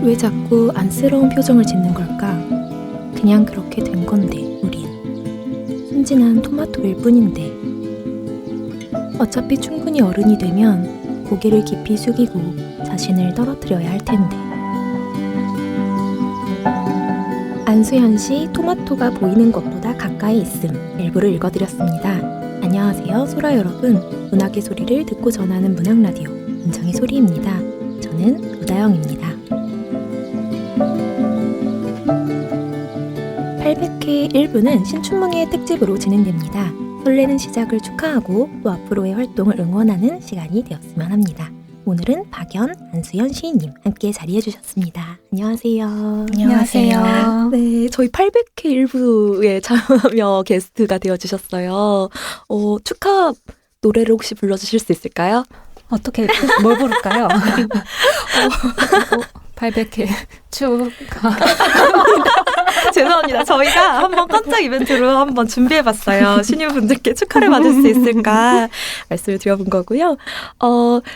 왜 자꾸 안쓰러운 표정을 짓는 걸까? 그냥 그렇게 된 건데, 우린. 순진한 토마토일 뿐인데. 어차피 충분히 어른이 되면 고개를 깊이 숙이고 자신을 떨어뜨려야 할 텐데. 안수현 씨 토마토가 보이는 것보다 가까이 있음 일부를 읽어드렸습니다. 안녕하세요 소라 여러분. 문학의 소리를 듣고 전하는 문학라디오 은정의 소리입니다. 저는 우다영입니다. 800회 1부는 신춘문예 특집으로 진행됩니다. 설레는 시작을 축하하고 또 앞으로의 활동을 응원하는 시간이 되었으면 합니다. 오늘은 박연, 안수현 시인님 함께 자리해 주셨습니다. 안녕하세요. 안녕하세요. 네, 저희 800회 1부에 참여 게스트가 되어주셨어요. 축하 노래를 혹시 불러주실 수 있을까요? 어떻게, 뭘 부를까요? 800회 축하. 죄송합니다. 저희가 한번 깜짝 이벤트로 한번 준비해봤어요. 신유분들께 축하를 받을 수 있을까 말씀을 드려본 거고요.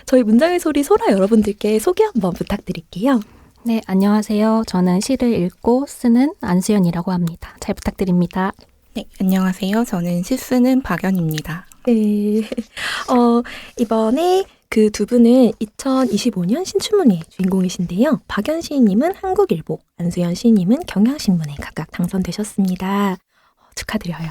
저희 문장의 소리 소라 여러분들께 소개 한번 부탁드릴게요. 네, 안녕하세요. 저는 시를 읽고 쓰는 안수연이라고 합니다. 잘 부탁드립니다. 네, 안녕하세요. 저는 시 쓰는 박연입니다. 네, 이번에 그 두 분은 2025년 신춘문예 주인공이신데요. 박연 시인님은 한국일보, 안수연 시인님은 경향신문에 각각 당선되셨습니다. 축하드려요.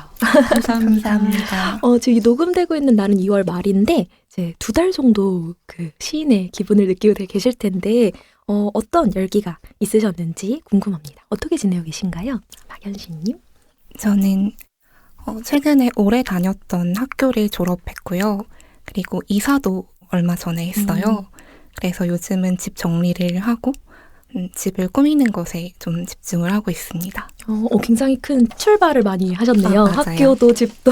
감사합니다. 지금 녹음되고 있는 날은 2월 말인데 이제 2달 정도 그 시인의 기분을 느끼고 계실 텐데 어떤 열기가 있으셨는지 궁금합니다. 어떻게 지내고 계신가요? 박연 시인님? 저는 최근에 오래 다녔던 학교를 졸업했고요. 그리고 이사도 얼마 전에 했어요. 그래서 요즘은 집 정리를 하고 집을 꾸미는 것에 좀 집중을 하고 있습니다. 굉장히 큰 출발을 많이 하셨네요. 학교도 집도.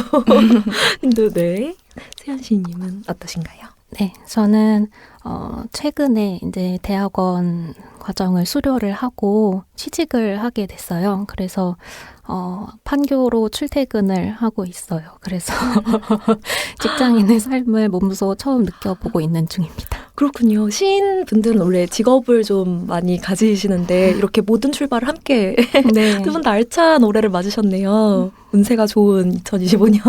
네. 세연 시인님은 어떠신가요? 네, 저는 최근에 이제 대학원 과정을 수료를 하고 취직을 하게 됐어요. 그래서 판교로 출퇴근을 하고 있어요. 그래서 직장인의 삶을 몸소 처음 느껴보고 있는 중입니다. 그렇군요. 시인분들은 원래 직업을 좀 많이 가지시는데 이렇게 모든 출발을 함께 네. 두 분 다 알찬 올해를 맞으셨네요. 운세가 좋은 2025년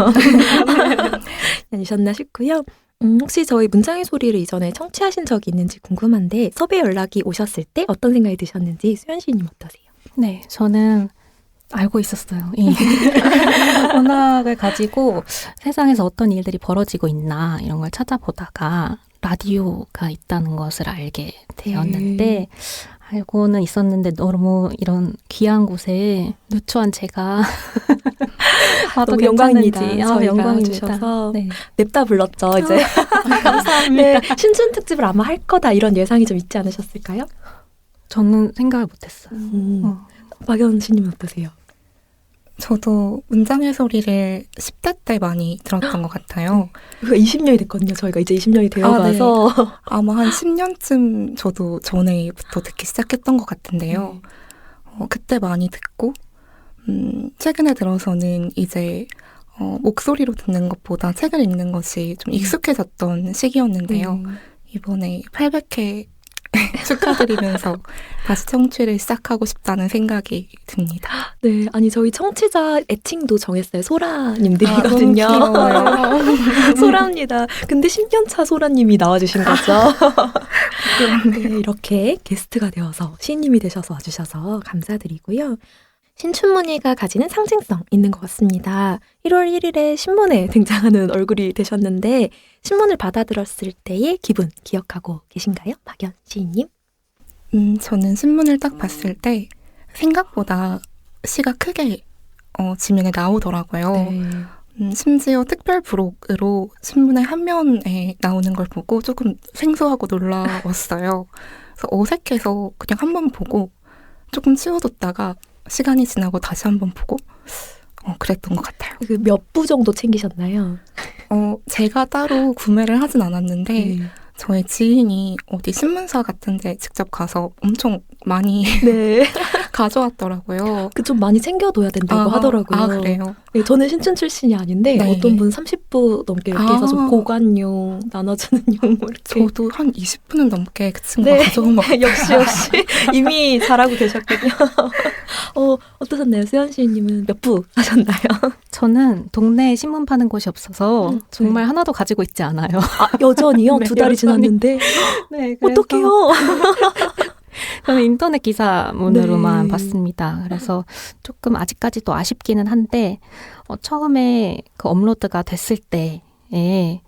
아니셨나 싶고요. 혹시 저희 문장의 소리를 이전에 청취하신 적이 있는지 궁금한데 섭외 연락이 오셨을 때 어떤 생각이 드셨는지 수연 시인님 어떠세요? 네, 저는 알고 있었어요. 이 문학을 가지고 세상에서 어떤 일들이 벌어지고 있나 이런 걸 찾아보다가 라디오가 있다는 것을 알게 되었는데 알고는 있었는데 너무 이런 귀한 곳에 누추한 제가 너무 영광입니다. 저희가 영광입니다. 주셔서 네. 냅다 불렀죠. 이제 감사합니다. 네, 신춘 특집을 아마 할 거다 이런 예상이 좀 있지 않으셨을까요? 저는 생각을 못했어요. 박연 씨님은 어떠세요? 저도 문장의 소리를 10대 때 많이 들었던 것 같아요. 20년이 됐거든요. 저희가 이제 20년이 되어가서. 네. 아마 한 10년쯤 저도 전에부터 듣기 시작했던 것 같은데요. 그때 많이 듣고 최근에 들어서는 이제 목소리로 듣는 것보다 책을 읽는 것이 좀 익숙해졌던 시기였는데요. 이번에 800회 축하드리면서 다시 청취를 시작하고 싶다는 생각이 듭니다. 네, 아니 저희 청취자 애칭도 정했어요. 소라님들이거든요. 소라입니다. 근데 10년차 소라님이 나와주신 거죠. 네, 이렇게 게스트가 되어서 시인님이 되셔서 와주셔서 감사드리고요. 신춘문예가 가지는 상징성 있는 것 같습니다. 1월 1일에 신문에 등장하는 얼굴이 되셨는데 신문을 받아들었을 때의 기분 기억하고 계신가요? 박연 시인님? 저는 신문을 딱 봤을 때 생각보다 시가 크게 지면에 나오더라고요. 네. 심지어 특별 부록으로 신문의 한 면에 나오는 걸 보고 조금 생소하고 놀라웠어요. 그래서 어색해서 그냥 한번 보고 조금 치워뒀다가 시간이 지나고 다시 한번 보고 그랬던 것 같아요. 그 몇 부 정도 챙기셨나요? 제가 따로 구매를 하진 않았는데 저의 지인이 어디 신문사 같은 데 직접 가서 엄청 많이 가져왔더라고요. 그 좀 많이 챙겨둬야 된다고 하더라고요. 아, 그래요? 네, 저는 신춘 출신이 아닌데 네. 어떤 분 30부 넘게 이렇게 해서 좀 아. 보관용, 나눠주는 용 이렇게. 저도 한 20분은 넘게 그 친구가 네. 가져온 것 같아요. 역시 이미 잘하고 계셨군요. 어떠셨나요? 수현 씨님은 몇 부 하셨나요? 저는 동네에 신문 파는 곳이 없어서 정말 네. 하나도 가지고 있지 않아요. 아, 여전히요? 네, 2달이 여전히. 지났는데 네, 어떡해요? 저는 인터넷 기사문으로만 네. 봤습니다. 그래서 조금 아직까지도 아쉽기는 한데 처음에 그 업로드가 됐을 때에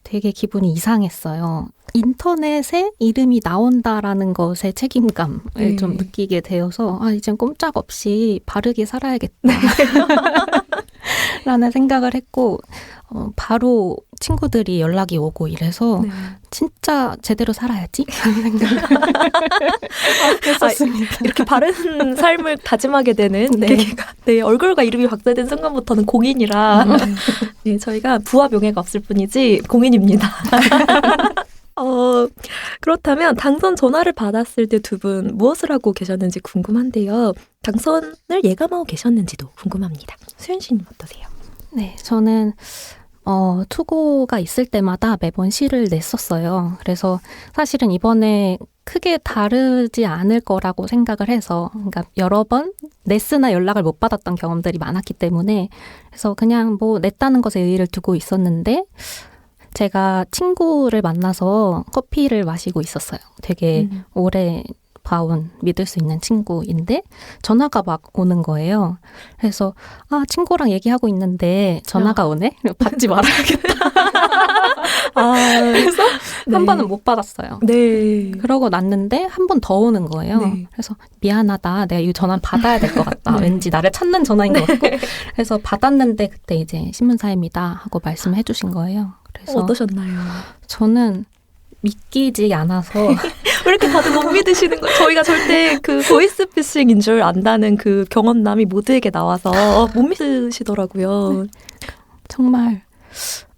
되게 기분이 이상했어요. 인터넷에 이름이 나온다라는 것의 책임감을 네. 좀 느끼게 되어서 이젠 꼼짝없이 바르게 살아야겠다. 라는 생각을 했고 바로 친구들이 연락이 오고 이래서 네. 진짜 제대로 살아야지 하는 생각을 했었습니다. 이렇게 바른 삶을 다짐하게 되는 네. 계기가 네, 얼굴과 이름이 박제된 순간부터는 공인이라 네, 저희가 부와 명예가 없을 뿐이지 공인입니다. 그렇다면 당선 전화를 받았을 때 두 분 무엇을 하고 계셨는지 궁금한데요. 당선을 예감하고 계셨는지도 궁금합니다. 수현 씨는 어떠세요? 네, 저는 투고가 있을 때마다 매번 시를 냈었어요. 그래서 사실은 이번에 크게 다르지 않을 거라고 생각을 해서 그러니까 여러 번 냈으나 연락을 못 받았던 경험들이 많았기 때문에 그래서 그냥 뭐 냈다는 것에 의의를 두고 있었는데 제가 친구를 만나서 커피를 마시고 있었어요. 되게 오래 봐온 믿을 수 있는 친구인데 전화가 막 오는 거예요. 그래서 친구랑 얘기하고 있는데 전화가 오네? 받지 말아야겠다. 그래서 한 번은 못 받았어요. 네. 그러고 났는데 한 번 더 오는 거예요. 네. 그래서 미안하다. 내가 이 전화를 받아야 될 것 같다. 네. 왠지 나를 찾는 전화인 것 같고. 그래서 받았는데 그때 이제 신문사입니다 하고 말씀해 주신 거예요. 그래서 어떠셨나요? 저는 믿기지 않아서 왜 이렇게 다들 못 믿으시는 거예요? 저희가 절대 그 보이스피싱인 줄 안다는 그 경험담이 모두에게 나와서 못 믿으시더라고요. 정말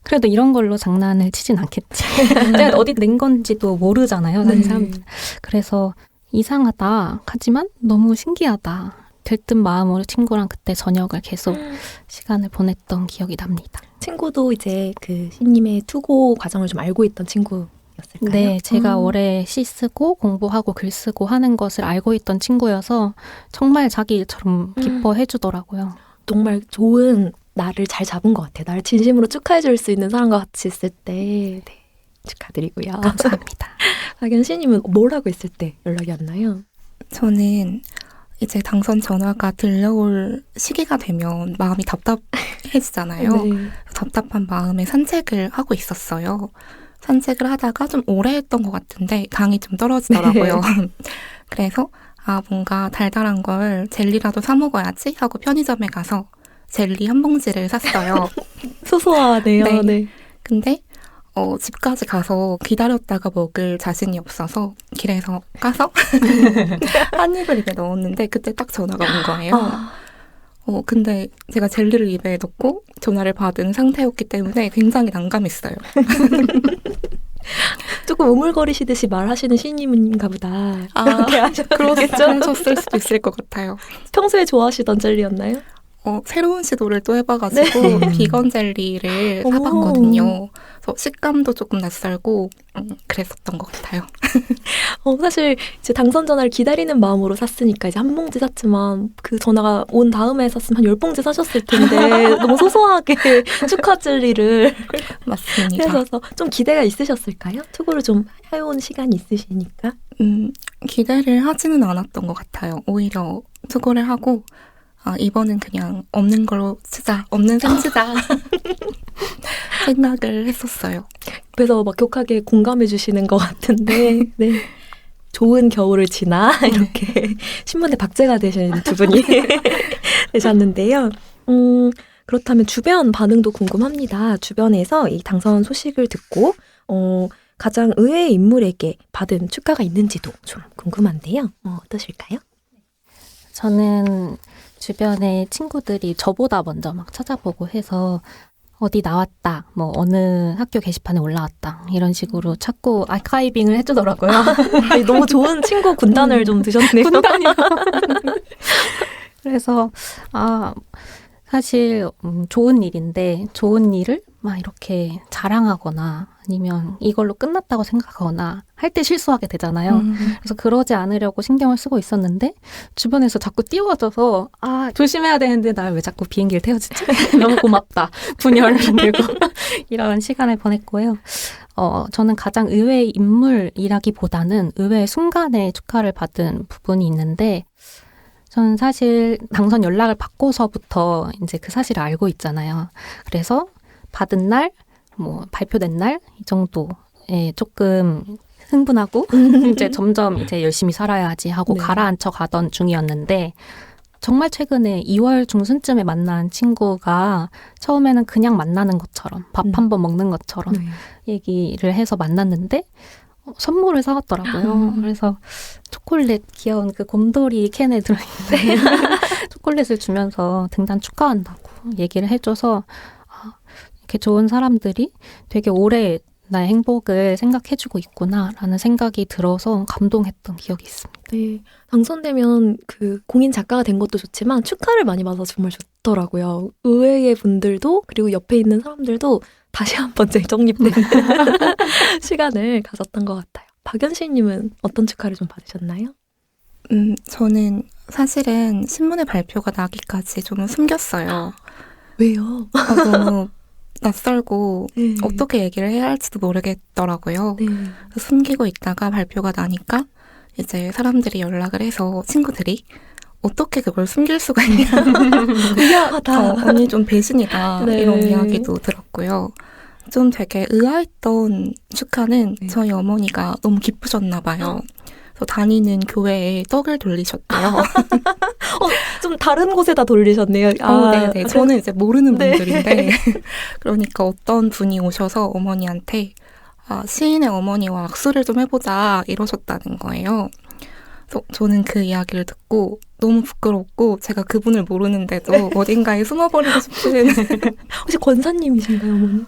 그래도 이런 걸로 장난을 치진 않겠지. 내가 어디 낸 건지도 모르잖아요. 사실 사람들. 그래서 이상하다. 하지만 너무 신기하다. 들뜬 마음으로 친구랑 그때 저녁을 계속 시간을 보냈던 기억이 납니다. 친구도 이제 그 신님의 투고 과정을 좀 알고 있던 친구였을까요? 네, 제가 올해 시 쓰고 공부하고 글 쓰고 하는 것을 알고 있던 친구여서 정말 자기 일처럼 기뻐해 주더라고요. 정말 좋은 나를 잘 잡은 것 같아요. 나를 진심으로 축하해 줄 수 있는 사람과 같이 있을 때 네, 축하드리고요. 감사합니다. 박연 씨님은 뭘 하고 있을 때 연락이 왔나요? 저는 이제 당선 전화가 들려올 시기가 되면 마음이 답답해지잖아요. 네. 답답한 마음에 산책을 하고 있었어요. 산책을 하다가 좀 오래 했던 것 같은데 당이 좀 떨어지더라고요. 그래서 뭔가 달달한 걸 젤리라도 사 먹어야지 하고 편의점에 가서 젤리 한 봉지를 샀어요. 소소하네요. 네. 네. 근데 집까지 가서 기다렸다가 먹을 자신이 없어서 길에서 까서 한 입을 입에 넣었는데 그때 딱 전화가 온 거예요. 근데 제가 젤리를 입에 넣고 전화를 받은 상태였기 때문에 굉장히 난감했어요. 조금 우물거리시듯이 말하시는 시인님인가 보다. 그러셨을 수도 있을 것 같아요. 평소에 좋아하시던 젤리였나요? 새로운 시도를 또 해봐가지고 비건 젤리를 사봤거든요. 그래서 식감도 조금 낯설고 그랬었던 것 같아요. 사실 이제 당선 전화를 기다리는 마음으로 샀으니까 이제 한 봉지 샀지만 그 전화가 온 다음에 샀으면 한 10봉지 사셨을 텐데 너무 소소하게 축하 젤리를 맞습니다. 해서 좀 기대가 있으셨을까요? 투고를 좀 해온 시간이 있으시니까. 기대를 하지는 않았던 것 같아요. 오히려 투고를 하고 이번은 그냥 없는 걸로 쓰자, 없는 셈 쓰자 생각을 했었어요. 그래서 막 격하게 공감해 주시는 것 같은데 네. 좋은 겨울을 지나 이렇게 신문에 박제가 되시는 두 분이 되셨는데요. 그렇다면 주변 반응도 궁금합니다. 주변에서 이 당선 소식을 듣고 가장 의외의 인물에게 받은 축하가 있는지도 좀 궁금한데요. 어떠실까요? 저는 주변에 친구들이 저보다 먼저 막 찾아보고 해서 어디 나왔다, 뭐 어느 학교 게시판에 올라왔다 이런 식으로 자꾸 아카이빙을 해주더라고요. 아니, 너무 좋은 친구 군단을 좀 드셨네요. 군단이요. 그래서 사실 좋은 일인데 좋은 일을 막 이렇게 자랑하거나 아니면 이걸로 끝났다고 생각하거나 할 때 실수하게 되잖아요. 그래서 그러지 않으려고 신경을 쓰고 있었는데 주변에서 자꾸 띄워져서 조심해야 되는데 날 왜 자꾸 비행기를 태워주지? 너무 고맙다. 분열을 들고 이런 시간을 보냈고요. 저는 가장 의외의 인물이라기보다는 의외의 순간에 축하를 받은 부분이 있는데 저는 사실 당선 연락을 받고서부터 이제 그 사실을 알고 있잖아요. 그래서 받은 날, 뭐 발표된 날 이 정도에 조금 흥분하고 이제 점점 이제 열심히 살아야지 하고 네. 가라앉혀 가던 중이었는데 정말 최근에 2월 중순쯤에 만난 친구가 처음에는 그냥 만나는 것처럼 밥 한 번 먹는 것처럼 네. 얘기를 해서 만났는데 선물을 사왔더라고요. 그래서 초콜릿 귀여운 그 곰돌이 캔에 들어있는 초콜릿을 주면서 등단 축하한다고 얘기를 해줘서 이렇게 좋은 사람들이 되게 오래 나의 행복을 생각해주고 있구나라는 생각이 들어서 감동했던 기억이 있습니다. 네, 당선되면 그 공인 작가가 된 것도 좋지만 축하를 많이 받아서 정말 좋더라고요. 의외의 분들도 그리고 옆에 있는 사람들도 다시 한번 재정립되는 시간을 가졌던 것 같아요. 박연실님은 어떤 축하를 좀 받으셨나요? 저는 사실은 신문의 발표가 나기까지 좀 숨겼어요. 왜요? 너무 낯설고 네. 어떻게 얘기를 해야 할지도 모르겠더라고요. 네. 숨기고 있다가 발표가 나니까 이제 사람들이 연락을 해서 친구들이 어떻게 그걸 숨길 수가 있냐. 의아하다. 언니 좀 배신이다. 네. 이런 이야기도 들었고요. 좀 되게 의아했던 축하는 네. 저희 어머니가 너무 기쁘셨나 봐요. 그래서 다니는 교회에 떡을 돌리셨대요. 좀 다른 곳에다 돌리셨네요. 네네. 저는 이제 모르는 네. 분들인데 그러니까 어떤 분이 오셔서 어머니한테 시인의 어머니와 악수를 좀 해보자 이러셨다는 거예요. 그래서 저는 그 이야기를 듣고 너무 부끄럽고 제가 그분을 모르는데도 어딘가에 숨어버리고 싶은 혹시 권사님이신가요, 어머니?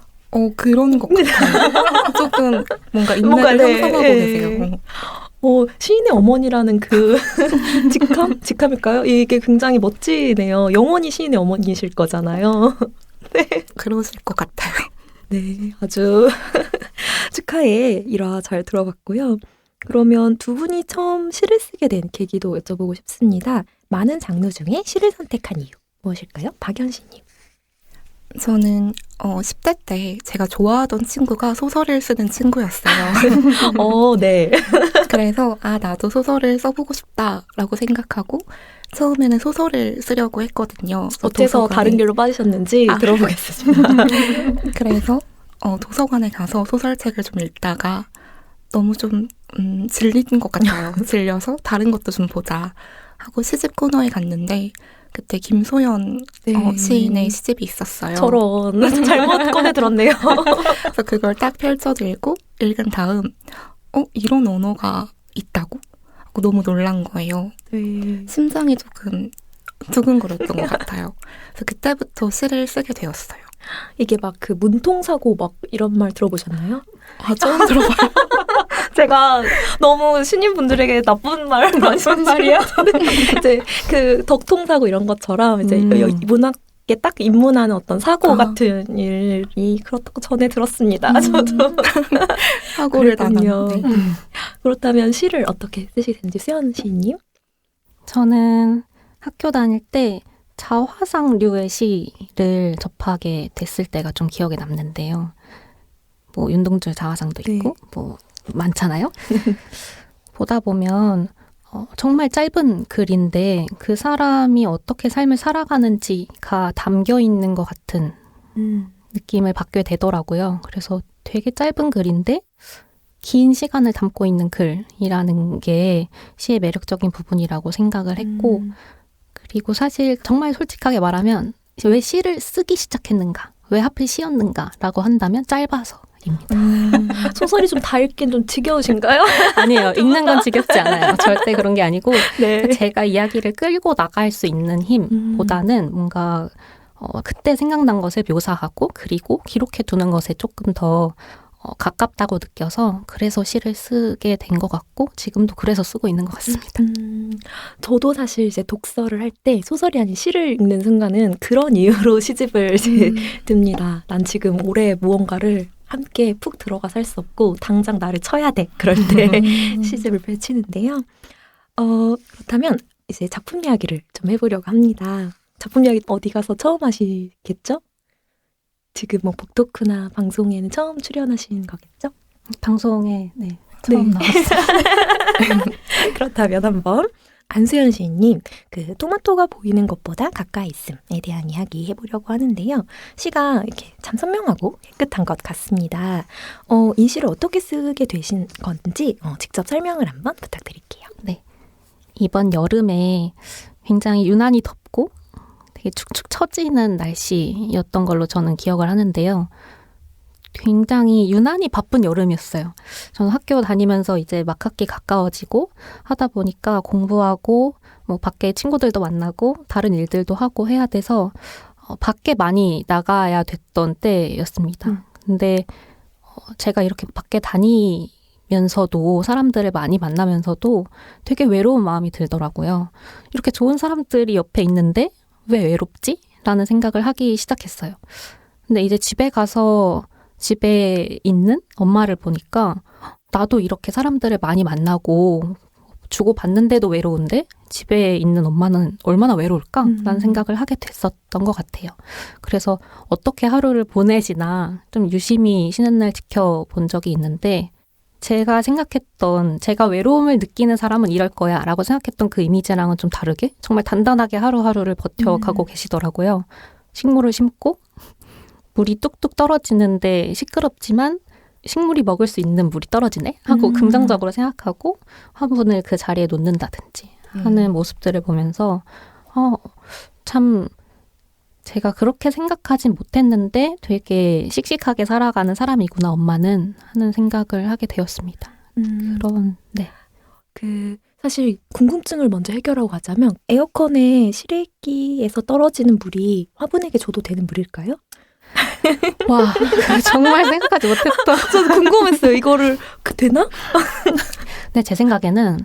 그러는 것 같아요. 조금 뭔가 뭔가, 인맥을 네. 형성하고 네. 계세요. 시인의 어머니라는 그 직함일까요? 이게 굉장히 멋지네요. 영원히 시인의 어머니이실 거잖아요. 그러실 것 같아요. 네, 아주 축하의 일화 잘 들어봤고요. 그러면 두 분이 처음 시를 쓰게 된 계기도 여쭤보고 싶습니다. 많은 장르 중에 시를 선택한 이유 무엇일까요? 박연신님. 저는 10대 때 제가 좋아하던 친구가 소설을 쓰는 친구였어요. 네. 그래서 나도 소설을 써보고 싶다라고 생각하고 처음에는 소설을 쓰려고 했거든요. 어째서 다른 길로 빠지셨는지 들어보겠습니다. 그래서 도서관에 가서 소설책을 좀 읽다가 너무 좀 질린 것 같아요. 질려서 다른 것도 좀 보자 하고 시집 코너에 갔는데 그때 김소연 네. 시인의 시집이 있었어요. 저런 잘못 꺼내 들었네요. 그래서 그걸 딱 펼쳐 들고 읽은 다음 이런 언어가 있다고? 하고 너무 놀란 거예요. 네. 심장이 조금 두근거렸던 것 같아요. 그래서 그때부터 시를 쓰게 되었어요. 이게 막 그 문통사고 막 이런 말 들어보셨나요? 처음 들어봐요. 제가 너무 신인분들에게 나쁜 말 많이 말이야. 이제 그 덕통사고 이런 것처럼 이제 문학에 딱 입문하는 어떤 사고 같은 일이 그렇다고 전에 들었습니다. 저도 사고를 그랬군요. 당하는데. 그렇다면 시를 어떻게 쓰시는지 수연 시인님? 저는 학교 다닐 때 자화상류의 시를 접하게 됐을 때가 좀 기억에 남는데요. 뭐 윤동주의 자화상도 있고 뭐 많잖아요. 보다 보면 정말 짧은 글인데 그 사람이 어떻게 삶을 살아가는지가 담겨 있는 것 같은 느낌을 받게 되더라고요. 그래서 되게 짧은 글인데 긴 시간을 담고 있는 글이라는 게 시의 매력적인 부분이라고 생각을 했고 그리고 사실 정말 솔직하게 말하면 왜 시를 쓰기 시작했는가? 왜 하필 시였는가라고 한다면 짧아서입니다. 소설이 좀 다 읽긴 좀 지겨우신가요? 아니에요. 읽는 건 지겹지 않아요. 절대 그런 게 아니고 네. 제가 이야기를 끌고 나갈 수 있는 힘보다는 뭔가 그때 생각난 것을 묘사하고 그리고 기록해 두는 것에 조금 더 가깝다고 느껴서 그래서 시를 쓰게 된 것 같고 지금도 그래서 쓰고 있는 것 같습니다. 저도 사실 이제 독서를 할 때 소설이 아닌 시를 읽는 순간은 그런 이유로 시집을 이제 듭니다. 난 지금 올해 무언가를 함께 푹 들어가서 할 수 없고 당장 나를 쳐야 돼. 그럴 때 시집을 펼치는데요. 그렇다면 이제 작품 이야기를 좀 해보려고 합니다. 작품 이야기 어디 가서 처음 하시겠죠? 지금 뭐 복토크나 방송에는 처음 출연하시는 거겠죠? 방송에 처음 나왔어요. 그렇다면 한번 안수연 시인님, 그 토마토가 보이는 것보다 가까이 있음에 대한 이야기 해보려고 하는데요. 시가 이렇게 참 선명하고 깨끗한 것 같습니다. 이 시를 어떻게 쓰게 되신 건지 직접 설명을 한번 부탁드릴게요. 네. 이번 여름에 굉장히 유난히 덥고 되게 축축 처지는 날씨였던 걸로 저는 기억을 하는데요. 굉장히 유난히 바쁜 여름이었어요. 저는 학교 다니면서 이제 막학기 가까워지고 하다 보니까 공부하고 뭐 밖에 친구들도 만나고 다른 일들도 하고 해야 돼서 밖에 많이 나가야 됐던 때였습니다. 근데 제가 이렇게 밖에 다니면서도 사람들을 많이 만나면서도 되게 외로운 마음이 들더라고요. 이렇게 좋은 사람들이 옆에 있는데 왜 외롭지? 라는 생각을 하기 시작했어요. 근데 이제 집에 가서 집에 있는 엄마를 보니까 나도 이렇게 사람들을 많이 만나고 주고받는데도 외로운데 집에 있는 엄마는 얼마나 외로울까? 라는 생각을 하게 됐었던 것 같아요. 그래서 어떻게 하루를 보내시나 좀 유심히 쉬는 날 지켜본 적이 있는데 제가 생각했던 제가 외로움을 느끼는 사람은 이럴 거야 라고 생각했던 그 이미지랑은 좀 다르게 정말 단단하게 하루하루를 버텨가고 계시더라고요. 식물을 심고 물이 뚝뚝 떨어지는데 시끄럽지만 식물이 먹을 수 있는 물이 떨어지네 하고 긍정적으로 생각하고 화분을 그 자리에 놓는다든지 하는 모습들을 보면서 참 제가 그렇게 생각하진 못했는데 되게 씩씩하게 살아가는 사람이구나 엄마는 하는 생각을 하게 되었습니다. 사실 궁금증을 먼저 해결하고 가자면 에어컨의 실외기에서 떨어지는 물이 화분에게 줘도 되는 물일까요? 와, 정말 생각하지 못했던. 저도 궁금했어요. 이거를 되나? 근데 제 생각에는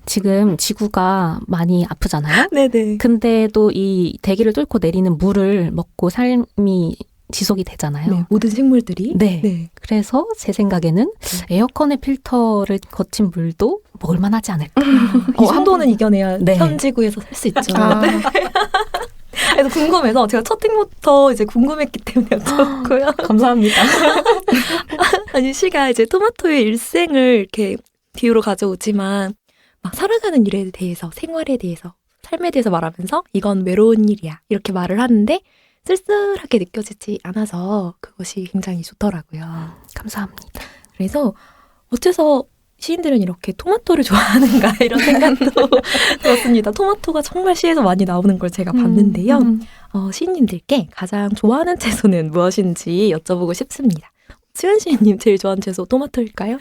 지금 지구가 많이 아프잖아요. 네네. 근데도 이 대기를 뚫고 내리는 물을 먹고 삶이 지속이 되잖아요. 네, 모든 생물들이. 네. 그래서 제 생각에는 에어컨의 필터를 거친 물도 먹을만 하지 않을까. 이 정도는 이겨내야 네. 현 지구에서 살 수 있죠. 네. 그래서 궁금해서 제가 첫 행부터 이제 궁금했기 때문에 여쭤봤고요. 감사합니다. 아니 시가 이제 토마토의 일생을 이렇게 비유로 가져오지만 막 살아가는 일에 대해서 생활에 대해서 삶에 대해서 말하면서 이건 외로운 일이야 이렇게 말을 하는데 쓸쓸하게 느껴지지 않아서 그것이 굉장히 좋더라고요. 감사합니다. 그래서 어째서 시인들은 이렇게 토마토를 좋아하는가 이런 생각도 들었습니다. 토마토가 정말 시에서 많이 나오는 걸 제가 봤는데요. 시인님들께 가장 좋아하는 채소는 무엇인지 여쭤보고 싶습니다. 수연 시인님 제일 좋아하는 채소 토마토일까요?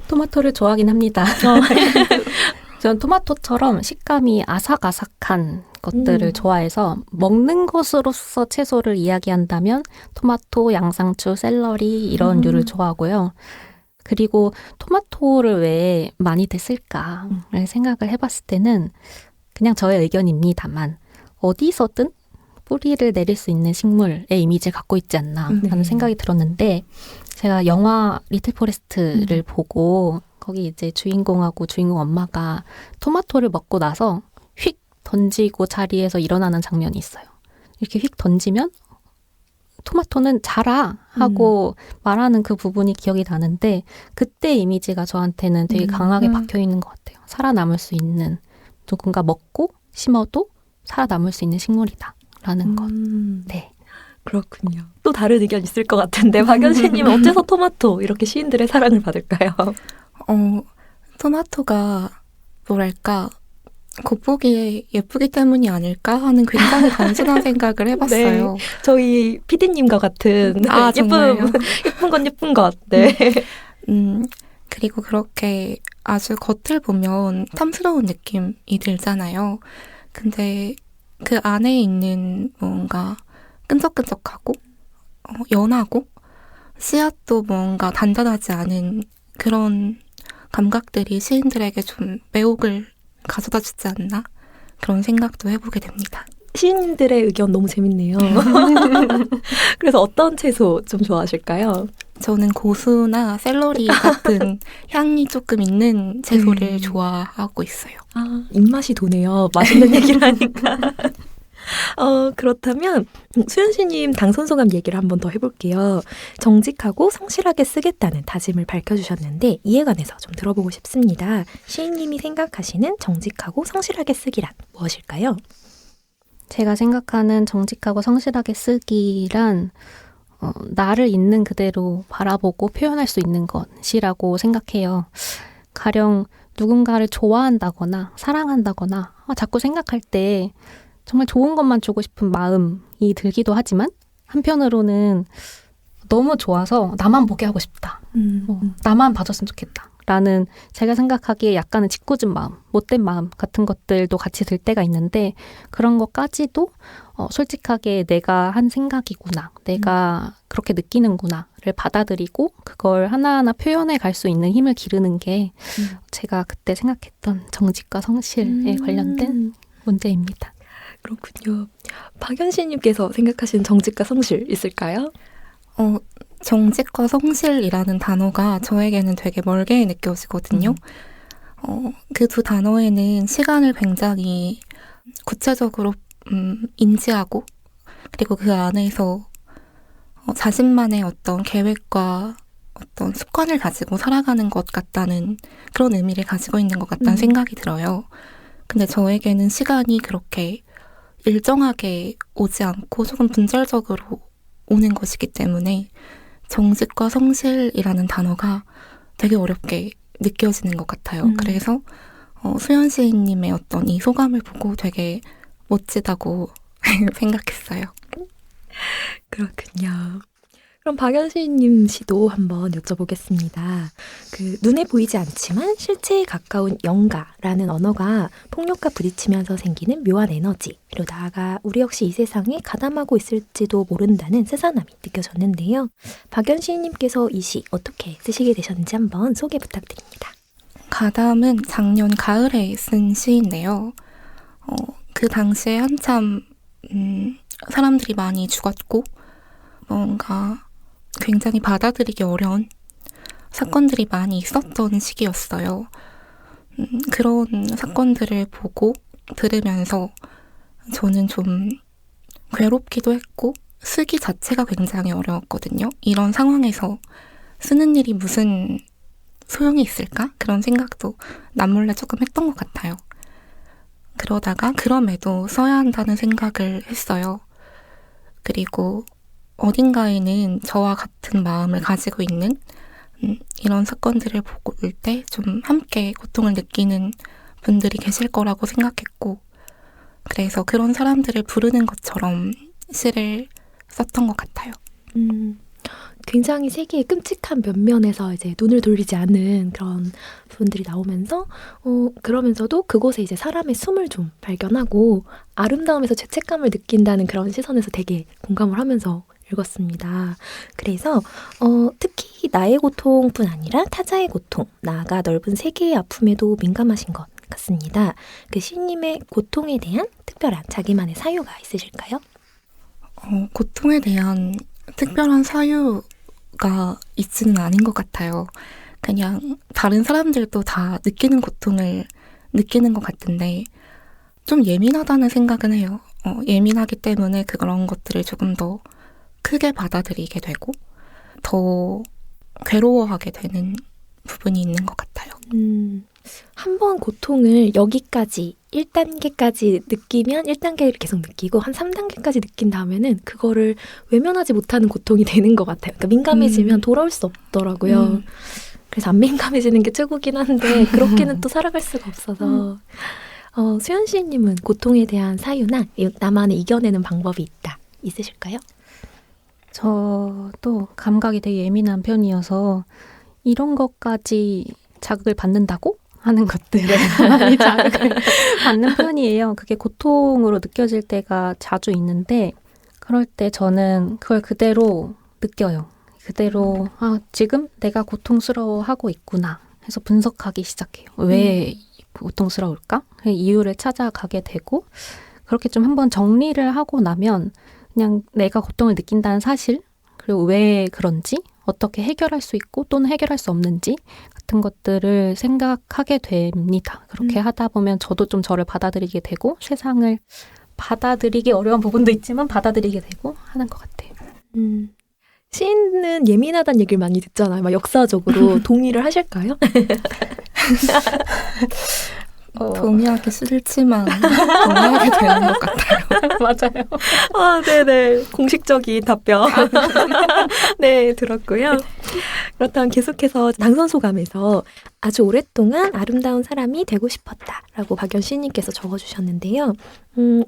토마토를 좋아하긴 합니다. 전 토마토처럼 식감이 아삭아삭한 것들을 좋아해서 먹는 것으로서 채소를 이야기한다면 토마토, 양상추, 샐러리 이런 류를 좋아하고요. 그리고 토마토를 왜 많이들 쓸까를 생각을 해봤을 때는 그냥 저의 의견입니다만 어디서든 뿌리를 내릴 수 있는 식물의 이미지를 갖고 있지 않나 하는 생각이 들었는데 제가 영화 리틀 포레스트를 보고 거기 이제 주인공하고 주인공 엄마가 토마토를 먹고 나서 휙 던지고 자리에서 일어나는 장면이 있어요. 이렇게 휙 던지면 토마토는 자라 하고 말하는 그 부분이 기억이 나는데 그때 이미지가 저한테는 되게 강하게 박혀있는 것 같아요. 살아남을 수 있는 누군가 먹고 심어도 살아남을 수 있는 식물이다 라는 것. 네. 그렇군요. 또 다른 의견 있을 것 같은데 박연실님은 어째서 토마토 이렇게 시인들의 사랑을 받을까요? 토마토가 뭐랄까 겉보기에 예쁘기 때문이 아닐까 하는 굉장히 단순한 생각을 해봤어요. 네, 저희 PD님과 같은 정말요? 예쁜 건 예쁜 것. 네. 그리고 그렇게 아주 겉을 보면 탐스러운 느낌이 들잖아요. 근데 그 안에 있는 뭔가 끈적끈적하고 연하고 씨앗도 뭔가 단단하지 않은 그런 감각들이 시인들에게 좀 매혹을 가져다 주지 않나? 그런 생각도 해보게 됩니다. 시인들의 의견 너무 재밌네요. 그래서 어떤 채소 좀 좋아하실까요? 저는 고수나 샐러리 같은 향이 조금 있는 채소를 좋아하고 있어요. 아, 입맛이 도네요. 맛있는 얘기를 하니까. 그렇다면 수연씨님 당선소감 얘기를 한번 더 해볼게요. 정직하고 성실하게 쓰겠다는 다짐을 밝혀주셨는데 이에 관해서 좀 들어보고 싶습니다. 시인님이 생각하시는 정직하고 성실하게 쓰기란 무엇일까요? 제가 생각하는 정직하고 성실하게 쓰기란 나를 있는 그대로 바라보고 표현할 수 있는 것이라고 생각해요. 가령 누군가를 좋아한다거나 사랑한다거나 자꾸 생각할 때 정말 좋은 것만 주고 싶은 마음이 들기도 하지만 한편으로는 너무 좋아서 나만 보게 하고 싶다. 나만 봐줬으면 좋겠다. 라는 제가 생각하기에 약간은 짓궂은 마음, 못된 마음 같은 것들도 같이 들 때가 있는데 그런 것까지도 솔직하게 내가 한 생각이구나, 내가 그렇게 느끼는구나를 받아들이고 그걸 하나하나 표현해 갈 수 있는 힘을 기르는 게 제가 그때 생각했던 정직과 성실에 관련된 문제입니다. 그렇군요. 박연시님께서 생각하시는 정직과 성실 있을까요? 정직과 성실이라는 단어가 저에게는 되게 멀게 느껴지거든요. 그 두 단어에는 시간을 굉장히 구체적으로 인지하고 그리고 그 안에서 자신만의 어떤 계획과 어떤 습관을 가지고 살아가는 것 같다는 그런 의미를 가지고 있는 것 같다는 생각이 들어요. 근데 저에게는 시간이 그렇게 일정하게 오지 않고 조금 분절적으로 오는 것이기 때문에 정직과 성실이라는 단어가 되게 어렵게 느껴지는 것 같아요. 그래서 수연 시인님의 어떤 이 소감을 보고 되게 멋지다고 생각했어요. 그렇군요. 그럼 박연시님 씨도 한번 여쭤보겠습니다. 눈에 보이지 않지만 실체에 가까운 영가라는 언어가 폭력과 부딪히면서 생기는 묘한 에너지, 그리고 나아가 우리 역시 이 세상에 가담하고 있을지도 모른다는 스산함이 느껴졌는데요. 박연시님께서 이 시 어떻게 쓰시게 되셨는지 한번 소개 부탁드립니다. 가담은 작년 가을에 쓴 시인데요. 그 당시에 한참 사람들이 많이 죽었고 뭔가 굉장히 받아들이기 어려운 사건들이 많이 있었던 시기였어요. 그런 사건들을 보고 들으면서 저는 좀 괴롭기도 했고 쓰기 자체가 굉장히 어려웠거든요. 이런 상황에서 쓰는 일이 무슨 소용이 있을까? 그런 생각도 남몰래 조금 했던 것 같아요. 그러다가 그럼에도 써야 한다는 생각을 했어요. 그리고 어딘가에는 저와 같은 마음을 가지고 있는 이런 사건들을 볼 때 좀 함께 고통을 느끼는 분들이 계실 거라고 생각했고 그래서 그런 사람들을 부르는 것처럼 시를 썼던 것 같아요. 굉장히 세계의 끔찍한 면면에서 이제 눈을 돌리지 않는 그런 부분들이 나오면서 그러면서도 그곳에 이제 사람의 숨을 좀 발견하고 아름다움에서 죄책감을 느낀다는 그런 시선에서 되게 공감을 하면서 읽었습니다. 그래서 특히 나의 고통뿐 아니라 타자의 고통, 나아가 넓은 세계의 아픔에도 민감하신 것 같습니다. 그 시인님의 고통에 대한 특별한 자기만의 사유가 있으실까요? 고통에 대한 특별한 사유가 있지는 않은 것 같아요. 그냥 다른 사람들도 다 느끼는 고통을 느끼는 것 같은데 좀 예민하다는 생각은 해요. 예민하기 때문에 그런 것들을 조금 더 크게 받아들이게 되고 더 괴로워하게 되는 부분이 있는 것 같아요. 한 번 고통을 여기까지 1단계까지 느끼면 1단계를 계속 느끼고 한 3단계까지 느낀 다음에는 그거를 외면하지 못하는 고통이 되는 것 같아요. 그러니까 민감해지면 돌아올 수 없더라고요. 그래서 안 민감해지는 게 최고긴 한데 그렇게는 또 살아갈 수가 없어서 수연 씨님은 고통에 대한 사유나 나만의 이겨내는 방법이 있으실까요? 저도 감각이 되게 예민한 편이어서 이런 것까지 자극을 받는다고 하는 것들에 많이 자극을 받는 편이에요. 그게 고통으로 느껴질 때가 자주 있는데 그럴 때 저는 그걸 그대로 느껴요. 그대로 지금 내가 고통스러워하고 있구나 해서 분석하기 시작해요. 왜 고통스러울까? 그 이유를 찾아가게 되고 그렇게 좀 한번 정리를 하고 나면 그냥 내가 고통을 느낀다는 사실 그리고 왜 그런지 어떻게 해결할 수 있고 또는 해결할 수 없는지 같은 것들을 생각하게 됩니다. 그렇게 하다 보면 저도 좀 저를 받아들이게 되고 세상을 받아들이기 어려운 부분도 있지만 받아들이게 되고 하는 것 같아요. 시인은 예민하다는 얘기를 많이 듣잖아요. 막 역사적으로 동의를 하실까요? 동의하기 싫지만 동의하게 되는 것 같아요. 맞아요. 아, 네네. 공식적인 답변. 네, 들었고요. 그렇다면 계속해서 당선 소감에서 아주 오랫동안 아름다운 사람이 되고 싶었다라고 박연 시인님께서 적어주셨는데요.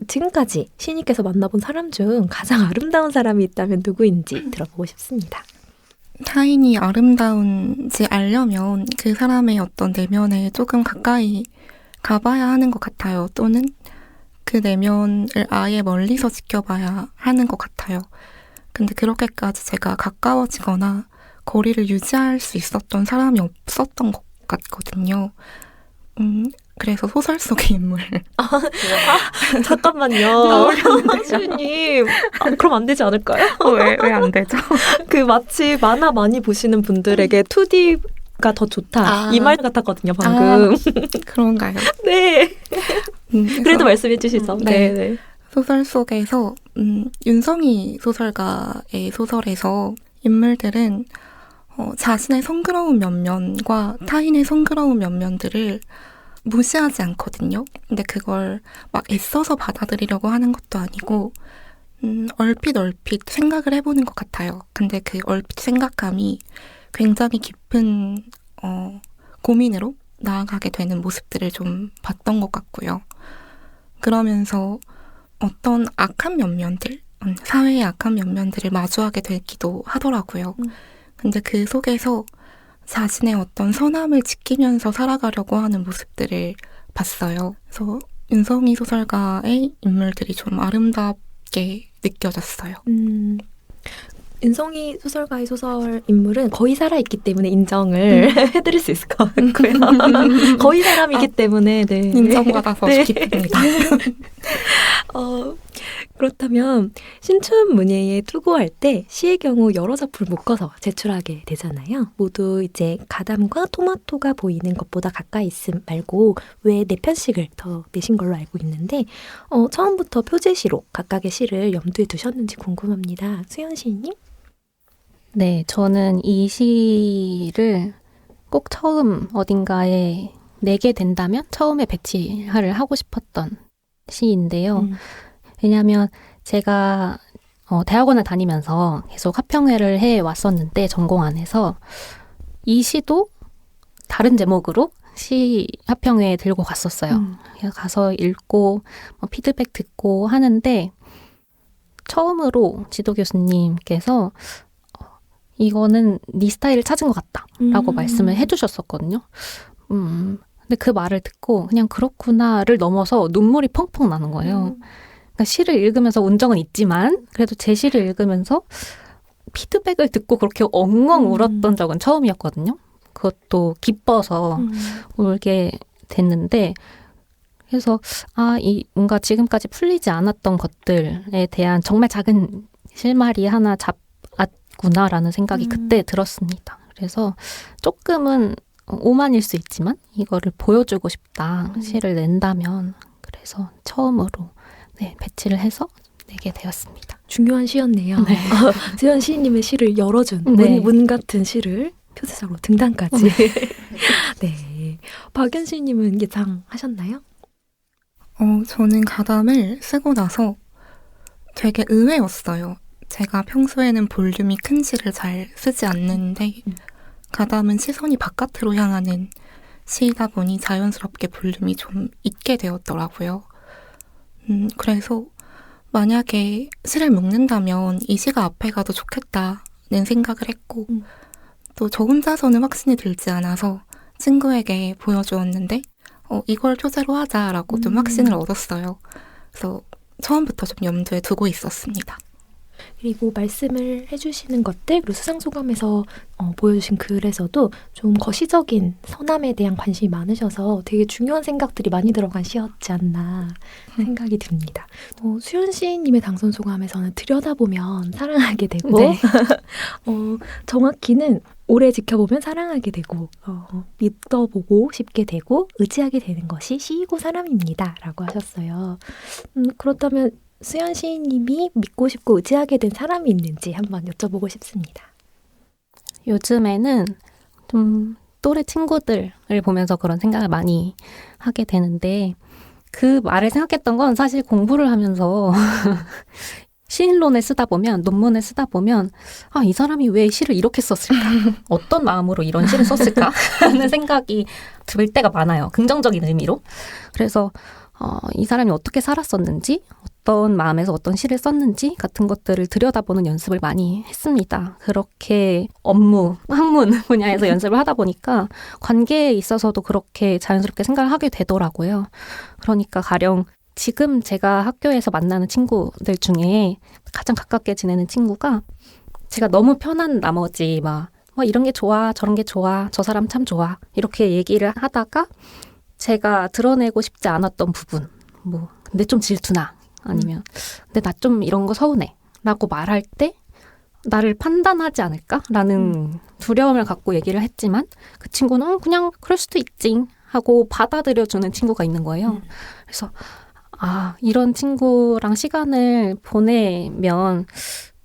지금까지 시인님께서 만나본 사람 중 가장 아름다운 사람이 있다면 누구인지 들어보고 싶습니다. 타인이 아름다운지 알려면 그 사람의 어떤 내면에 조금 가까이 가봐야 하는 것 같아요. 또는 그 내면을 아예 멀리서 지켜봐야 하는 것 같아요. 근데 그렇게까지 제가 가까워지거나 거리를 유지할 수 있었던 사람이 없었던 것 같거든요. 그래서 소설 속의 인물. 잠깐만요. 시인님. 그럼 안 되지 않을까요? 왜 안 되죠? 그 마치 만화 많이 보시는 분들에게 2D가 더 좋다. 이 말 같았거든요, 방금. 그런가요? 네. 그래도 말씀해 주시죠. 네. 네. 소설 속에서 윤성희 소설가의 소설에서 인물들은 자신의 성스러운 면면과 타인의 성스러운 면면들을 무시하지 않거든요. 근데 그걸 막 애써서 받아들이려고 하는 것도 아니고 얼핏 생각을 해보는 것 같아요. 근데 그 얼핏 생각함이 굉장히 깊은 고민으로 나아가게 되는 모습들을 좀 봤던 것 같고요. 그러면서 어떤 악한 면면들, 사회의 악한 면면들을 마주하게 되기도 하더라고요. 근데 그 속에서 자신의 어떤 선함을 지키면서 살아가려고 하는 모습들을 봤어요. 그래서 윤성희 소설가의 인물들이 좀 아름답게 느껴졌어요. 윤성희 소설가의 소설 인물은 거의 살아있기 때문에 인정을 해드릴 수 있을 것 같고요. 거의 사람이기 때문에 네. 인정받아서 네. 기쁩니다. 그렇다면 신춘문예에 투고할 때 시의 경우 여러 작품을 묶어서 제출하게 되잖아요. 모두 이제 가담과 토마토가 보이는 것보다 가까이 있음 말고 왜 4편씩을 더 내신 걸로 알고 있는데 처음부터 표제시로 각각의 시를 염두에 두셨는지 궁금합니다. 수연 시인님? 네, 저는 이 시를 꼭 처음 어딘가에 내게 된다면 처음에 배치를 하고 싶었던 시인데요. 왜냐하면 제가 대학원을 다니면서 계속 화평회를 해왔었는데 전공 안에서 이 시도 다른 제목으로 시 화평회에 들고 갔었어요. 가서 읽고 피드백 듣고 하는데 처음으로 지도 교수님께서 이거는 네 스타일을 찾은 것 같다 라고 말씀을 해주셨었거든요. 근데 그 말을 듣고 그냥 그렇구나를 넘어서 눈물이 펑펑 나는 거예요. 그러니까 시를 읽으면서 운정은 있지만 그래도 제 시를 읽으면서 피드백을 듣고 그렇게 엉엉 울었던 적은 처음이었거든요. 그것도 기뻐서 울게 됐는데 그래서 이 뭔가 지금까지 풀리지 않았던 것들에 대한 정말 작은 실마리 하나 잡았구나라는 생각이 그때 들었습니다. 그래서 조금은 오만일 수 있지만 이거를 보여주고 싶다. 시를 낸다면. 그래서 처음으로 배치를 해서 내게 되었습니다. 중요한 시였네요. 네. 수연 시인님의 시를 열어준 네. 문 같은 시를 표제사로 등단까지. 네. 박연 시인님은 예상하셨나요? 저는 가담을 쓰고 나서 되게 의외였어요. 제가 평소에는 볼륨이 큰 시를 잘 쓰지 않는데 가담은 시선이 바깥으로 향하는 시이다 보니 자연스럽게 볼륨이 좀 있게 되었더라고요. 그래서 만약에 시를 묶는다면 이 시가 앞에 가도 좋겠다는 생각을 했고 또 저 혼자서는 확신이 들지 않아서 친구에게 보여주었는데 이걸 표제로 하자라고 좀 확신을 얻었어요. 그래서 처음부터 좀 염두에 두고 있었습니다. 그리고 말씀을 해주시는 것들, 그리고 수상소감에서 보여주신 글에서도 좀 거시적인 서남에 대한 관심이 많으셔서 되게 중요한 생각들이 많이 들어간 시였지 않나 생각이 듭니다. 수연 시인님의 당선 소감에서는 들여다보면 사랑하게 되고 네. 정확히는 오래 지켜보면 사랑하게 되고 믿어보고 싶게 되고 의지하게 되는 것이 시이고 사람입니다 라고 하셨어요. 그렇다면 수연 시인님이 믿고 싶고 의지하게 된 사람이 있는지 한번 여쭤보고 싶습니다. 요즘에는 좀 또래 친구들을 보면서 그런 생각을 많이 하게 되는데 그 말을 생각했던 건 사실 공부를 하면서 시인론을 쓰다 보면, 논문을 쓰다 보면 이 사람이 왜 시를 이렇게 썼을까? 어떤 마음으로 이런 시를 썼을까? 하는 생각이 들 때가 많아요. 긍정적인 의미로. 그래서 이 사람이 어떻게 살았었는지, 어떤 마음에서 어떤 시를 썼는지 같은 것들을 들여다보는 연습을 많이 했습니다. 그렇게 업무, 학문 분야에서 연습을 하다 보니까 관계에 있어서도 그렇게 자연스럽게 생각을 하게 되더라고요. 그러니까 가령 지금 제가 학교에서 만나는 친구들 중에 가장 가깝게 지내는 친구가 제가 너무 편한 나머지 이런 게 좋아, 저런 게 좋아, 저 사람 참 좋아 이렇게 얘기를 하다가 제가 드러내고 싶지 않았던 부분, 근데 좀 질투나 아니면 근데 나 좀 이런 거 서운해 라고 말할 때 나를 판단하지 않을까라는 두려움을 갖고 얘기를 했지만 그 친구는 그냥 그럴 수도 있지 하고 받아들여주는 친구가 있는 거예요. 그래서 이런 친구랑 시간을 보내면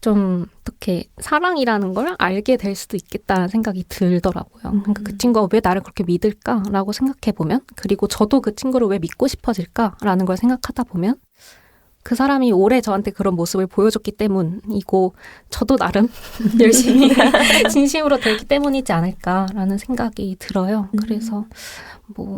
좀 어떻게 사랑이라는 걸 알게 될 수도 있겠다는 생각이 들더라고요. 그러니까 그 친구가 왜 나를 그렇게 믿을까라고 생각해보면, 그리고 저도 그 친구를 왜 믿고 싶어질까라는 걸 생각하다 보면 그 사람이 오래 저한테 그런 모습을 보여줬기 때문이고 저도 나름 열심히 진심으로 되기 때문이지 않을까라는 생각이 들어요. 그래서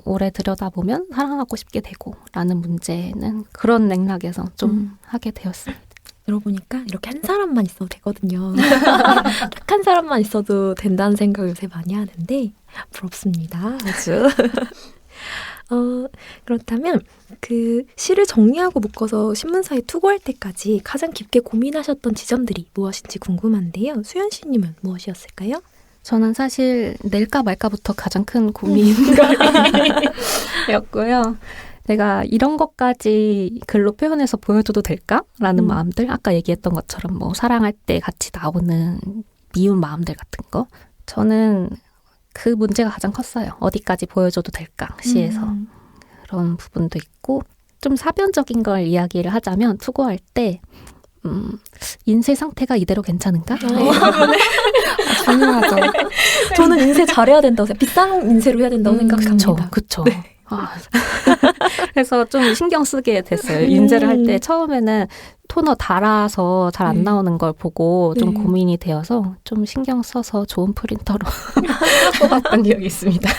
오래 들여다보면 사랑하고 싶게 되고 라는 문제는 그런 맥락에서 좀 하게 되었습니다. 들어보니까 이렇게 한 사람만 있어도 되거든요. 딱 한 사람만 있어도 된다는 생각을 요새 많이 하는데 부럽습니다. 아주. 그렇다면 그 시를 정리하고 묶어서 신문사에 투고할 때까지 가장 깊게 고민하셨던 지점들이 무엇인지 궁금한데요. 수연 씨님은 무엇이었을까요? 저는 사실 낼까 말까부터 가장 큰 고민이었고요. 내가 이런 것까지 글로 표현해서 보여줘도 될까라는 마음들, 아까 얘기했던 것처럼 사랑할 때 같이 나오는 미운 마음들 같은 거, 저는 그 문제가 가장 컸어요. 어디까지 보여줘도 될까, 시에서. 그런 부분도 있고, 좀 사변적인 걸 이야기를 하자면 투고할 때 인쇄 상태가 이대로 괜찮은가? 중요하죠. 저는 인쇄 잘해야 된다고 생각, 비싼 인쇄로 해야 된다고 생각합니다. 그쵸. 네. 그래서 좀 신경 쓰게 됐어요. 인쇄를 할 때 처음에는 토너 달아서 잘 안 나오는 걸 보고 좀 고민이 되어서 좀 신경 써서 좋은 프린터로 뽑았던 기억이 있습니다.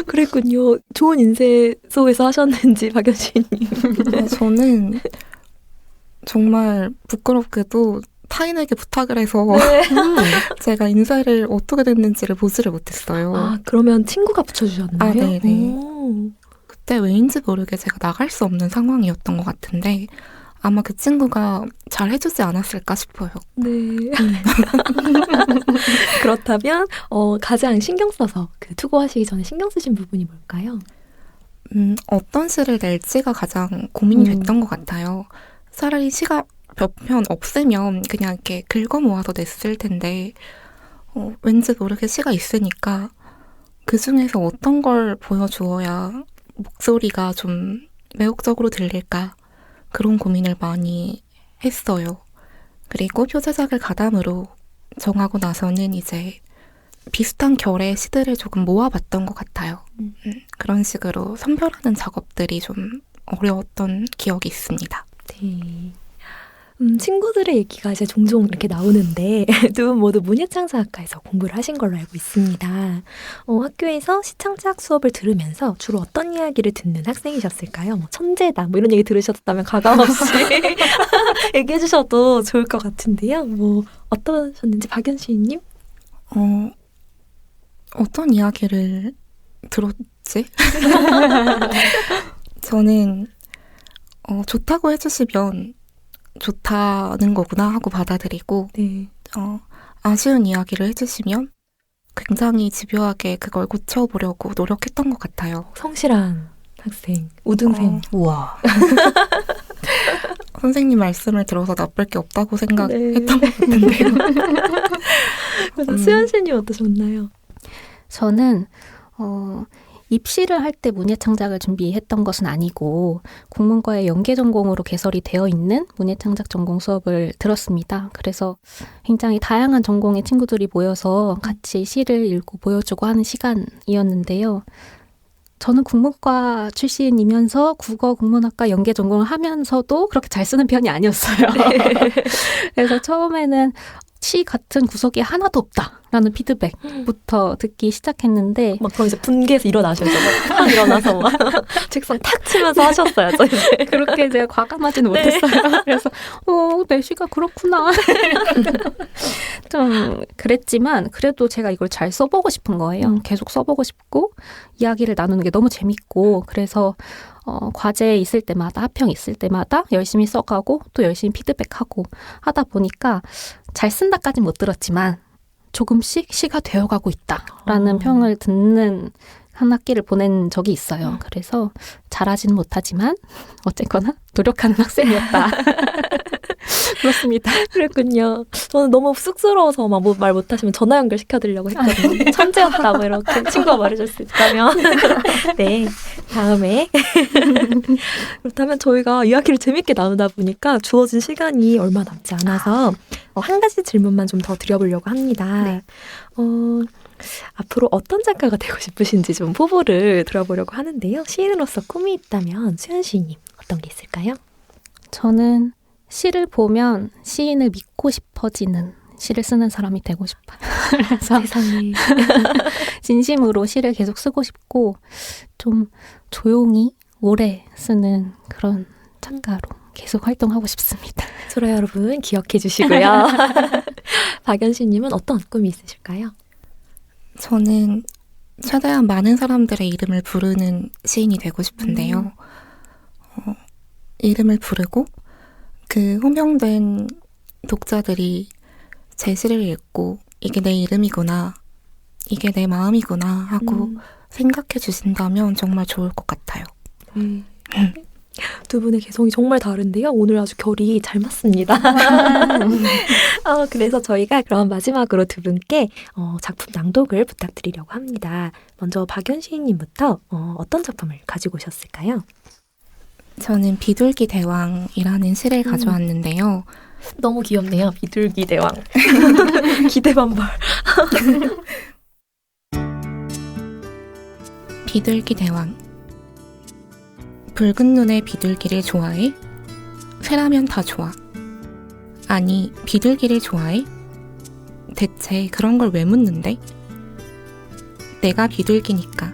그랬군요. 좋은 인쇄소에서 하셨는지 박연씨님. 저는 정말 부끄럽게도 타인에게 부탁을 해서 제가 인쇄를 어떻게 됐는지를 보지를 못했어요. 그러면 친구가 붙여주셨나요? 네네. 그때 왜인지 모르게 제가 나갈 수 없는 상황이었던 것 같은데 아마 그 친구가 잘 해주지 않았을까 싶어요. 네. 그렇다면 가장 신경 써서 그 투고하시기 전에 신경 쓰신 부분이 뭘까요? 어떤 시를 낼지가 가장 고민이 됐던 것 같아요. 차라리 시가 몇 편 없으면 그냥 이렇게 긁어 모아서 냈을 텐데 왠지 모르게 시가 있으니까 그 중에서 어떤 걸 보여주어야 목소리가 좀 매혹적으로 들릴까 그런 고민을 많이 했어요. 그리고 표제작을 가담으로 정하고 나서는 이제 비슷한 결의 시들을 조금 모아봤던 것 같아요. 그런 식으로 선별하는 작업들이 좀 어려웠던 기억이 있습니다. 네. 친구들의 얘기가 이제 종종 이렇게 나오는데 두 분 모두 문예창작학과에서 공부를 하신 걸로 알고 있습니다. 학교에서 시창작 수업을 들으면서 주로 어떤 이야기를 듣는 학생이셨을까요? 천재다 이런 얘기 들으셨다면 가감없이 얘기해 주셔도 좋을 것 같은데요. 어떠셨는지 박연시님? 어떤 이야기를 들었지? 저는 좋다고 해주시면 좋다는 거구나 하고 받아들이고 네. 아쉬운 이야기를 해주시면 굉장히 집요하게 그걸 고쳐보려고 노력했던 것 같아요. 성실한 학생, 우등생. 우와. 선생님 말씀을 들어서 나쁠 게 없다고 생각했던 네. 것 같은데요. 그래서 수연 씨님 어떠셨나요? 저는 입시를 할 때 문예창작을 준비했던 것은 아니고 국문과의 연계 전공으로 개설이 되어 있는 문예창작 전공 수업을 들었습니다. 그래서 굉장히 다양한 전공의 친구들이 모여서 같이 시를 읽고 보여주고 하는 시간이었는데요. 저는 국문과 출신이면서 국어 국문학과 연계 전공을 하면서도 그렇게 잘 쓰는 편이 아니었어요. 그래서 처음에는 시 같은 구석이 하나도 없다라는 피드백부터 듣기 시작했는데 막 거기서 분개해서 일어나셔서 탁 일어나서 막 책상 탁 치면서 하셨어요. 저 이제. 그렇게 제가 과감하지는 못했어요. 그래서 내시가 그렇구나. 좀 그랬지만 그래도 제가 이걸 잘 써보고 싶은 거예요. 계속 써보고 싶고 이야기를 나누는 게 너무 재밌고 그래서 과제 있을 때마다 합평 있을 때마다 열심히 써가고 또 열심히 피드백하고 하다 보니까 잘 쓴다까진 못 들었지만 조금씩 시가 되어가고 있다라는 평을 듣는 한 학기를 보낸 적이 있어요. 그래서 잘하지는 못하지만 어쨌거나 노력하는 학생이었다. 그렇습니다. 그랬군요. 저는 너무 쑥스러워서 막 말 못하시면 전화 연결시켜드리려고 했거든요. 천재였다고 이렇게 친구가 말해줄 수 있다면. 네, 다음에. 그렇다면 저희가 이야기를 재밌게 나누다 보니까 주어진 시간이 얼마 남지 않아서 한 가지 질문만 좀 더 드려보려고 합니다. 네. 앞으로 어떤 작가가 되고 싶으신지 좀 포부를 들어보려고 하는데요. 시인으로서 꿈이 있다면 수연 시인님 어떤 게 있을까요? 저는 시를 보면 시인을 믿고 싶어지는 시를 쓰는 사람이 되고 싶어요. 그래서 세상에. 진심으로 시를 계속 쓰고 싶고 좀 조용히 오래 쓰는 그런 작가로 계속 활동하고 싶습니다. 소라 여러분 기억해 주시고요. 박연신님은 어떤 꿈이 있으실까요? 저는 최대한 많은 사람들의 이름을 부르는 시인이 되고 싶은데요. 이름을 부르고 그 호명된 독자들이 제 시를 읽고 이게 내 이름이구나, 이게 내 마음이구나 하고 생각해 주신다면 정말 좋을 것 같아요. 두 분의 개성이 정말 다른데요. 오늘 아주 결이 잘 맞습니다. 그래서 저희가 그럼 마지막으로 두 분께 작품 낭독을 부탁드리려고 합니다. 먼저 박연 시인님부터 어떤 작품을 가지고 오셨을까요? 저는 비둘기 대왕이라는 시를 가져왔는데요. 너무 귀엽네요. 비둘기 대왕. 기대 반발. 비둘기 대왕. 붉은 눈의 비둘기를 좋아해? 새라면 다 좋아. 아니, 비둘기를 좋아해? 대체 그런 걸 왜 묻는데? 내가 비둘기니까.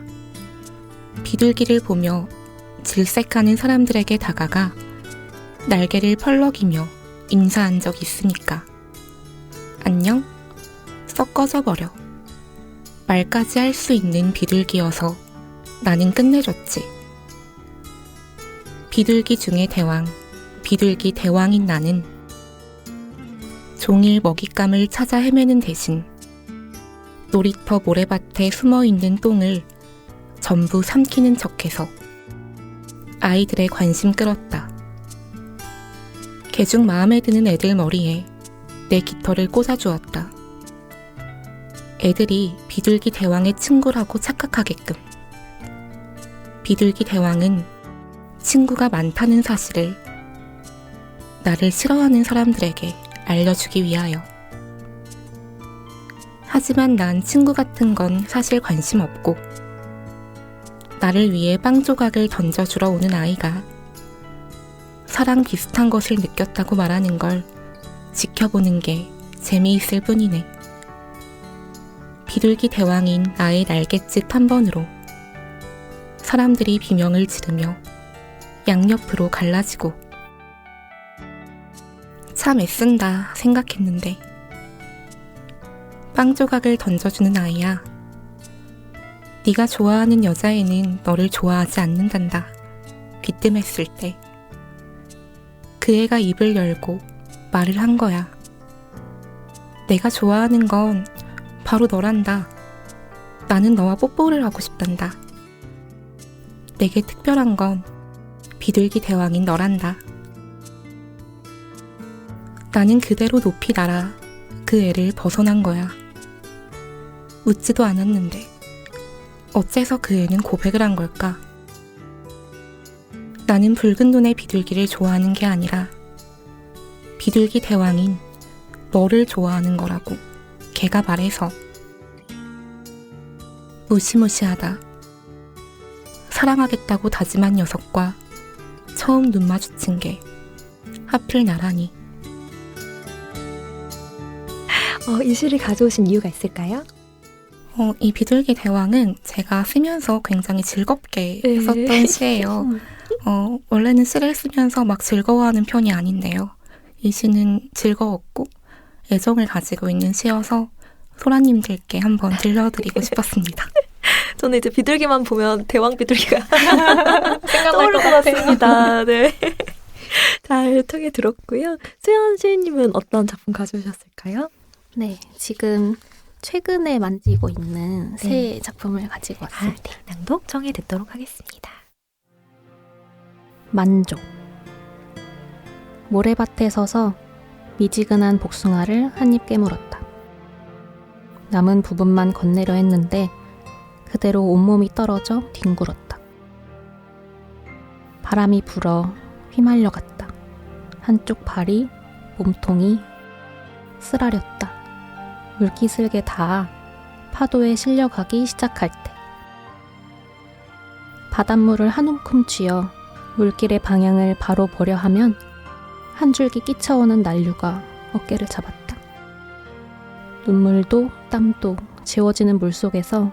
비둘기를 보며 질색하는 사람들에게 다가가 날개를 펄럭이며 인사한 적 있으니까. 안녕? 썩 꺼져버려. 말까지 할 수 있는 비둘기여서 나는 끝내줬지. 비둘기 중에 대왕, 비둘기 대왕인 나는 종일 먹잇감을 찾아 헤매는 대신 놀이터 모래밭에 숨어있는 똥을 전부 삼키는 척해서 아이들의 관심 끌었다. 개중 마음에 드는 애들 머리에 내 깃털을 꽂아주었다. 애들이 비둘기 대왕의 친구라고 착각하게끔. 비둘기 대왕은 친구가 많다는 사실을 나를 싫어하는 사람들에게 알려주기 위하여. 하지만 난 친구 같은 건 사실 관심 없고 나를 위해 빵 조각을 던져주러 오는 아이가 사랑 비슷한 것을 느꼈다고 말하는 걸 지켜보는 게 재미있을 뿐이네. 비둘기 대왕인 나의 날갯짓 한 번으로 사람들이 비명을 지르며 양옆으로 갈라지고 참 애쓴다 생각했는데 빵 조각을 던져주는 아이야. 네가 좋아하는 여자애는 너를 좋아하지 않는단다. 귀뜸했을 때. 그 애가 입을 열고 말을 한 거야. 내가 좋아하는 건 바로 너란다. 나는 너와 뽀뽀를 하고 싶단다. 내게 특별한 건 비둘기 대왕인 너란다. 나는 그대로 높이 날아 그 애를 벗어난 거야. 묻지도 않았는데 어째서 그 애는 고백을 한 걸까? 나는 붉은 눈의 비둘기를 좋아하는 게 아니라 비둘기 대왕인 너를 좋아하는 거라고 걔가 말해서. 무시무시하다. 사랑하겠다고 다짐한 녀석과 처음 눈 마주친 게 하필 나라니. 이 시를 가져오신 이유가 있을까요? 이 비둘기 대왕은 제가 쓰면서 굉장히 즐겁게 썼던 시예요. 원래는 시를 쓰면서 막 즐거워하는 편이 아닌데요. 이 시는 즐거웠고 애정을 가지고 있는 시여서 소라님들께 한번 들려드리고 싶었습니다. 저는 이제 비둘기만 보면 대왕 비둘기가 생각날 것 같습니다. 네. 잘 통해 들었고요. 수연 시인님은 어떤 작품 가져오셨을까요? 네, 지금 최근에 만지고 있는 새 작품을 가지고 왔습니다. 네, 낭독 청해 듣도록 하겠습니다. 만족. 모래밭에 서서 미지근한 복숭아를 한 입 깨물었다. 남은 부분만 건네려 했는데 그대로 온몸이 떨어져 뒹굴었다. 바람이 불어 휘말려 갔다. 한쪽 발이, 몸통이 쓰라렸다. 물기슬게 닿아 파도에 실려가기 시작할 때 바닷물을 한 움큼 쥐어 물길의 방향을 바로 보려 하면 한 줄기 끼쳐오는 난류가 어깨를 잡았다. 눈물도 땀도 지워지는 물속에서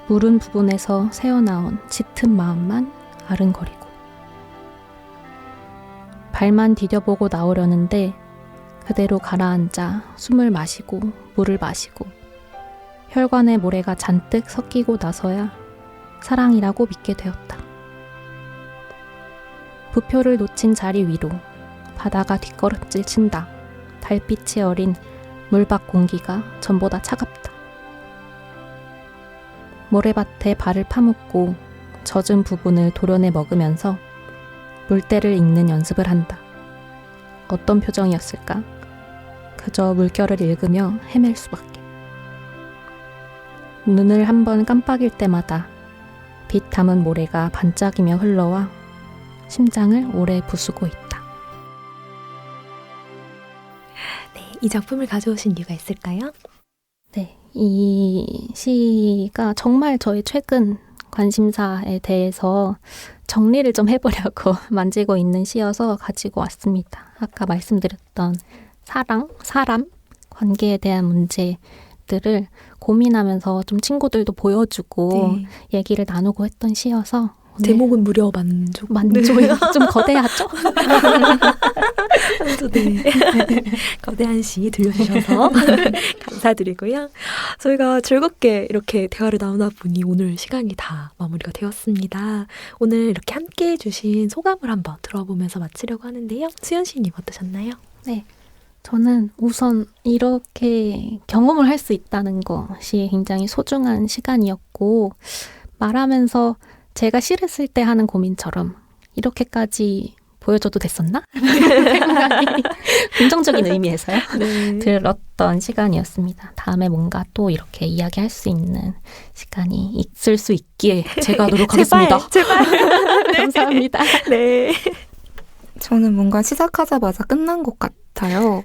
무른 부분에서 새어나온 짙은 마음만 아른거리고 발만 디뎌보고 나오려는데 그대로 가라앉아 숨을 마시고 물을 마시고 혈관에 모래가 잔뜩 섞이고 나서야 사랑이라고 믿게 되었다. 부표를 놓친 자리 위로 바다가 뒷걸음질 친다. 달빛이 어린 물밖 공기가 전보다 차갑다. 모래밭에 발을 파묻고 젖은 부분을 도려내 먹으면서 물때를 읽는 연습을 한다. 어떤 표정이었을까? 그저 물결을 읽으며 헤맬 수밖에. 눈을 한번 깜빡일 때마다 빛 담은 모래가 반짝이며 흘러와 심장을 오래 부수고 있다. 네, 이 작품을 가져오신 이유가 있을까요? 네, 이 시가 정말 저의 최근 관심사에 대해서 정리를 좀 해보려고 만지고 있는 시여서 가지고 왔습니다. 아까 말씀드렸던 사람, 관계에 대한 문제들을 고민하면서 좀 친구들도 보여주고 얘기를 나누고 했던 시여서 제목은 무려 만족. 만족이요? 좀 거대하죠? 네. 거대한 시 들려주셔서 감사드리고요. 저희가 즐겁게 이렇게 대화를 나누다 보니 오늘 시간이 다 마무리가 되었습니다. 오늘 이렇게 함께 해주신 소감을 한번 들어보면서 마치려고 하는데요. 수연 시님 어떠셨나요? 네. 저는 우선 이렇게 경험을 할 수 있다는 것이 굉장히 소중한 시간이었고 말하면서 제가 시를 쓸 때 하는 고민처럼 이렇게까지 보여줘도 됐었나? 생각이 긍정적인 의미에서요. 네. 들었던 시간이었습니다. 다음에 뭔가 또 이렇게 이야기할 수 있는 시간이 있을 수 있기에 제가 노력하겠습니다. 제발. 감사합니다. 네. 저는 뭔가 시작하자마자 끝난 것 같아요.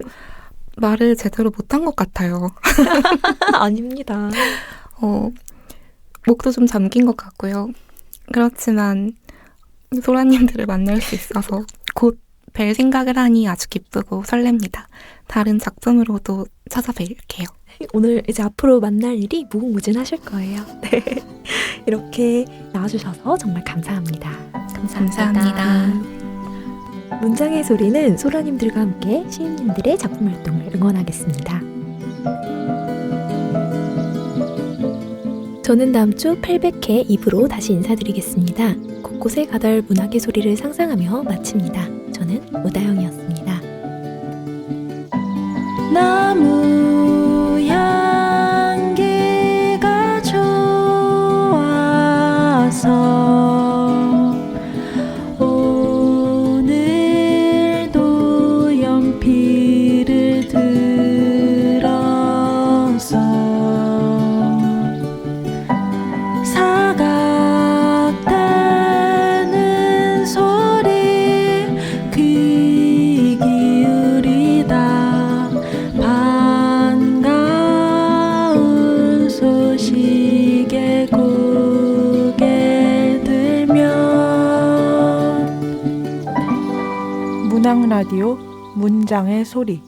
말을 제대로 못한 것 같아요. 아닙니다. 목도 좀 잠긴 것 같고요. 그렇지만 소라님들을 만날 수 있어서 곧 뵐 생각을 하니 아주 기쁘고 설렙니다. 다른 작품으로도 찾아뵐게요. 오늘 이제 앞으로 만날 일이 무궁무진하실 거예요. 네. 이렇게 나와주셔서 정말 감사합니다. 감사합니다. 문장의 소리는 소라님들과 함께 시인님들의 작품 활동을 응원하겠습니다. 저는 다음 주 800회 2부로 다시 인사드리겠습니다. 곳곳에 가다할 문학의 소리를 상상하며 마칩니다. 저는 오다영이었습니다. 나무 향기가 좋아서 오늘도 연필을 들어서 사각대는 소리 귀 기울이다 반가운 소식에 고개 들면 문학 라디오 문장의 소리